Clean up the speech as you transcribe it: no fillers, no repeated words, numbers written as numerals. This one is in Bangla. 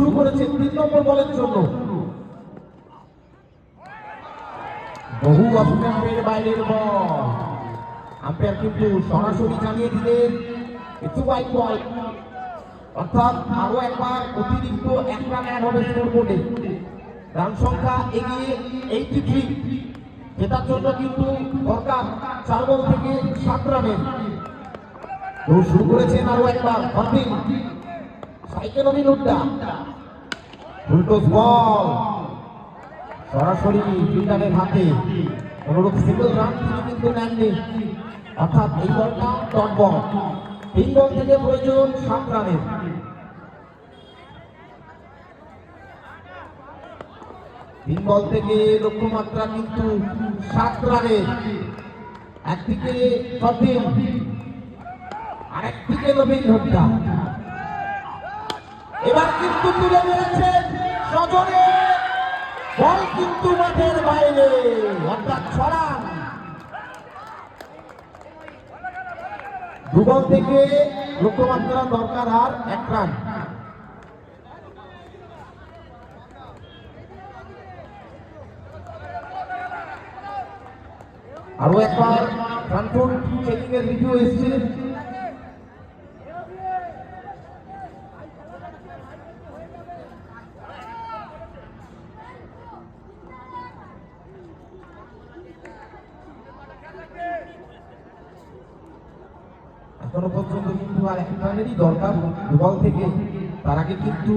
শুরু করেছে 3 নম্বর বলের জন্য। বহু অফিসের বাইরের বল, আম্পায়ার কিন্তু সরাসরি জানিয়ে দিলেন একটু ওয়াইড বল, অর্থাৎ আরো একবার অতিরিক্ত 1 রান অ্যাড হবে স্কোরবোর্ডে। রান সংখ্যা এগিয়ে 83। জেতার জন্য কিন্তু দরকার 4 বল থেকে 7 রানের। তো শুরু করেছেন আরো একবার ফারদিন, সাইকেল অভিনুড্ডা, ফুলটস বল সরাসরি ফিল্ডারের হাতে। অনুরূপ সিঙ্গল রান তিনি কিন্তু নেননি, অর্থাৎ এই বলটা ডট বল। 3 বল থেকে প্রয়োজন 7 রানের। তিন বল থেকে লক্ষ্যমাত্রা কিন্তু 7 রানের। একদিকে ফারদিন, আরেকদিকে নবীন হুড্ডা। এবার কিন্তু তুলে মেরেছেন সজনে, বল কিন্তু মাঠের বাইরে, অর্থাৎ 6 রান। 2 বল থেকে লক্ষ্যমাত্রা দরকার আর 1 রান। আরো একবার ফ্রন্ট চেকিং এর রিভিউ এসেছে। এখনো পর্যন্ত কিন্তু আর 1 রানেরই দরকার 2 বল থেকে। তার আগে কিন্তু